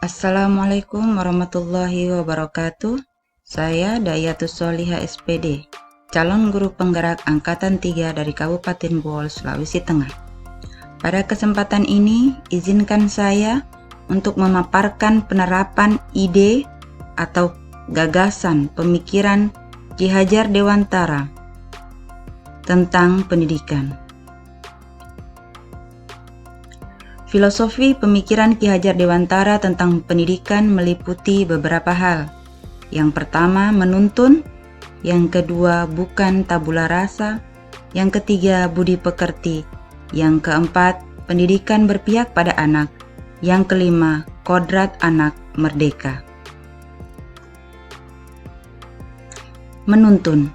Assalamualaikum warahmatullahi wabarakatuh. Saya Dayatus Solihah SPD, calon guru penggerak Angkatan 3 dari Kabupaten Bool, Sulawesi Tengah. Pada kesempatan ini, izinkan saya untuk memaparkan penerapan ide atau gagasan pemikiran Ki Hajar Dewantara tentang pendidikan. Filosofi pemikiran Ki Hajar Dewantara tentang pendidikan meliputi beberapa hal. Yang pertama, menuntun. Yang kedua, bukan tabula rasa. Yang ketiga, budi pekerti. Yang keempat, pendidikan berpihak pada anak. Yang kelima, kodrat anak merdeka. Menuntun.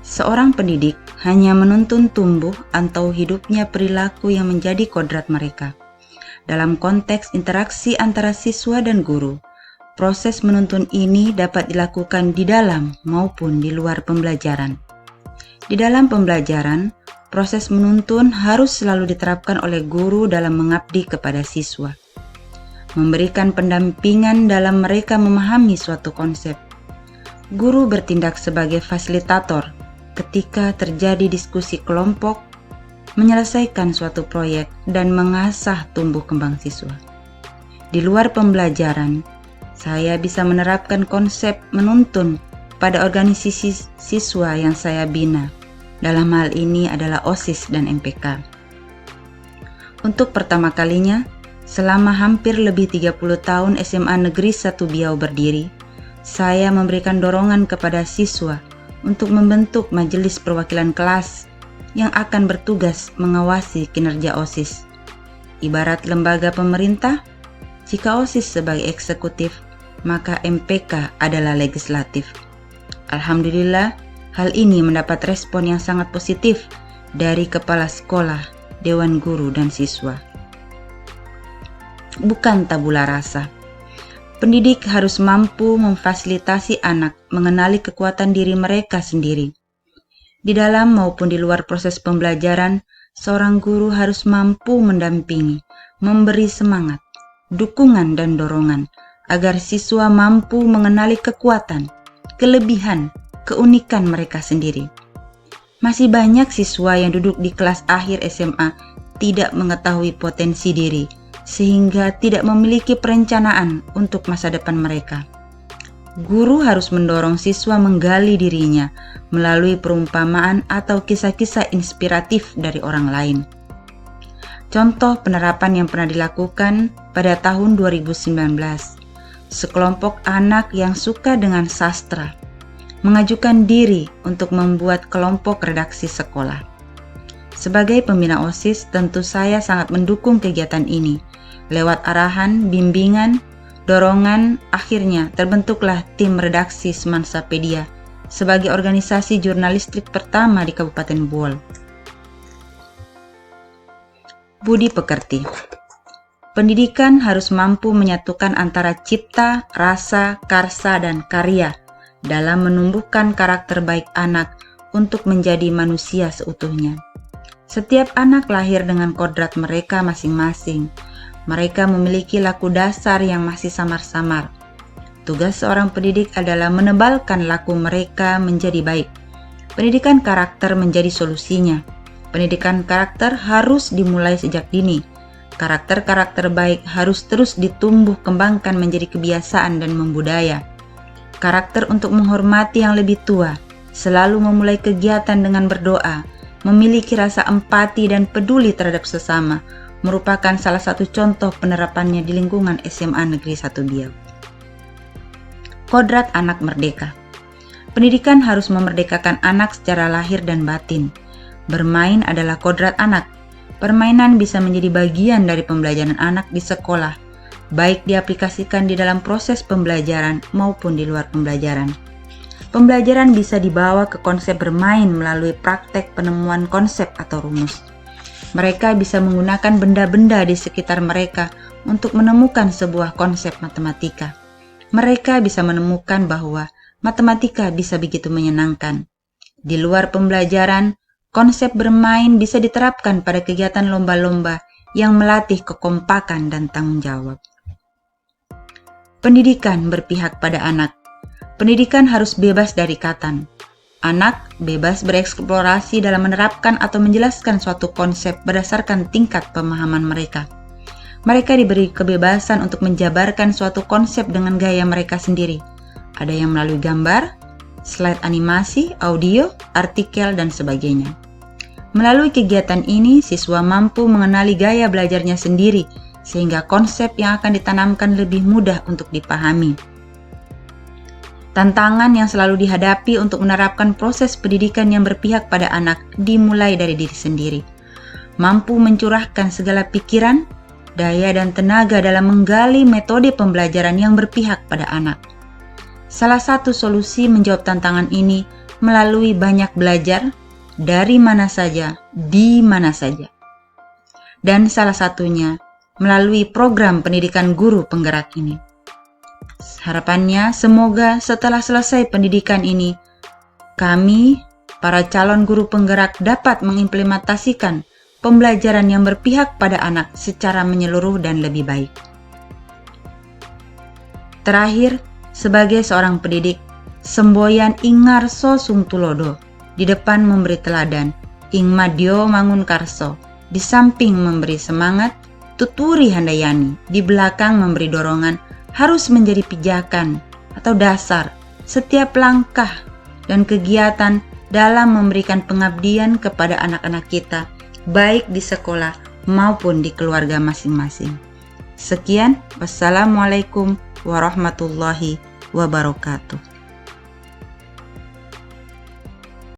Seorang pendidik hanya menuntun tumbuh atau hidupnya perilaku yang menjadi kodrat mereka. Dalam konteks interaksi antara siswa dan guru, proses menuntun ini dapat dilakukan di dalam maupun di luar pembelajaran. Di dalam pembelajaran, proses menuntun harus selalu diterapkan oleh guru dalam mengabdi kepada siswa, memberikan pendampingan dalam mereka memahami suatu konsep. Guru bertindak sebagai fasilitator ketika terjadi diskusi kelompok, menyelesaikan suatu proyek, dan mengasah tumbuh kembang siswa. Di luar pembelajaran, saya bisa menerapkan konsep menuntun pada organisasi siswa yang saya bina. Dalam hal ini adalah OSIS dan MPK. Untuk pertama kalinya, selama hampir lebih 30 tahun SMA Negeri 1 Biau berdiri, saya memberikan dorongan kepada siswa untuk membentuk majelis perwakilan kelas yang akan bertugas mengawasi kinerja OSIS. Ibarat lembaga pemerintah, jika OSIS sebagai eksekutif, maka MPK adalah legislatif. Alhamdulillah, hal ini mendapat respon yang sangat positif dari kepala sekolah, dewan guru, dan siswa. Bukan tabula rasa. Pendidik harus mampu memfasilitasi anak mengenali kekuatan diri mereka sendiri. Di dalam maupun di luar proses pembelajaran, seorang guru harus mampu mendampingi, memberi semangat, dukungan, dan dorongan agar siswa mampu mengenali kekuatan, kelebihan, keunikan mereka sendiri. Masih banyak siswa yang duduk di kelas akhir SMA tidak mengetahui potensi diri, sehingga tidak memiliki perencanaan untuk masa depan mereka. Guru harus mendorong siswa menggali dirinya melalui perumpamaan atau kisah-kisah inspiratif dari orang lain. Contoh penerapan yang pernah dilakukan pada tahun 2019, sekelompok anak yang suka dengan sastra mengajukan diri untuk membuat kelompok redaksi sekolah. Sebagai pembina OSIS, tentu saya sangat mendukung kegiatan ini. Lewat arahan, bimbingan, dorongan, akhirnya terbentuklah tim redaksi Semansapedia sebagai organisasi jurnalistik pertama di Kabupaten Bool. Budi pekerti. Pendidikan harus mampu menyatukan antara cipta, rasa, karsa, dan karya dalam menumbuhkan karakter baik anak untuk menjadi manusia seutuhnya. Setiap anak lahir dengan kodrat mereka masing-masing. Mereka memiliki laku dasar yang masih samar-samar. Tugas seorang pendidik adalah menebalkan laku mereka menjadi baik. Pendidikan karakter menjadi solusinya. Pendidikan karakter harus dimulai sejak dini. Karakter-karakter baik harus terus ditumbuh kembangkan menjadi kebiasaan dan membudaya. Karakter untuk menghormati yang lebih tua, selalu memulai kegiatan dengan berdoa, memiliki rasa empati dan peduli terhadap sesama, merupakan salah satu contoh penerapannya di lingkungan SMA Negeri 1 Biau. Kodrat anak merdeka. Pendidikan harus memerdekakan anak secara lahir dan batin. Bermain adalah kodrat anak. Permainan bisa menjadi bagian dari pembelajaran anak di sekolah, baik diaplikasikan di dalam proses pembelajaran maupun di luar pembelajaran. Pembelajaran bisa dibawa ke konsep bermain melalui praktek penemuan konsep atau rumus. Mereka bisa menggunakan benda-benda di sekitar mereka untuk menemukan sebuah konsep matematika. Mereka bisa menemukan bahwa matematika bisa begitu menyenangkan. Di luar pembelajaran, konsep bermain bisa diterapkan pada kegiatan lomba-lomba yang melatih kekompakan dan tanggung jawab. Pendidikan berpihak pada anak. Pendidikan harus bebas dari ikatan. Anak bebas bereksplorasi dalam menerapkan atau menjelaskan suatu konsep berdasarkan tingkat pemahaman mereka. Mereka diberi kebebasan untuk menjabarkan suatu konsep dengan gaya mereka sendiri. Ada yang melalui gambar, slide animasi, audio, artikel, dan sebagainya. Melalui kegiatan ini, siswa mampu mengenali gaya belajarnya sendiri, sehingga konsep yang akan ditanamkan lebih mudah untuk dipahami. Tantangan yang selalu dihadapi untuk menerapkan proses pendidikan yang berpihak pada anak dimulai dari diri sendiri. Mampu mencurahkan segala pikiran, daya dan tenaga dalam menggali metode pembelajaran yang berpihak pada anak. Salah satu solusi menjawab tantangan ini melalui banyak belajar, dari mana saja, di mana saja. Dan salah satunya melalui program pendidikan guru penggerak ini. Harapannya semoga setelah selesai pendidikan ini, kami, para calon guru penggerak dapat mengimplementasikan pembelajaran yang berpihak pada anak secara menyeluruh dan lebih baik. Terakhir, sebagai seorang pendidik, semboyan ingarso sung tulodo, di depan memberi teladan, ing madyo mangun karso, di samping memberi semangat, tuturi handayani, di belakang memberi dorongan, harus menjadi pijakan atau dasar setiap langkah dan kegiatan dalam memberikan pengabdian kepada anak-anak kita, baik di sekolah maupun di keluarga masing-masing. Sekian, wassalamualaikum warahmatullahi wabarakatuh.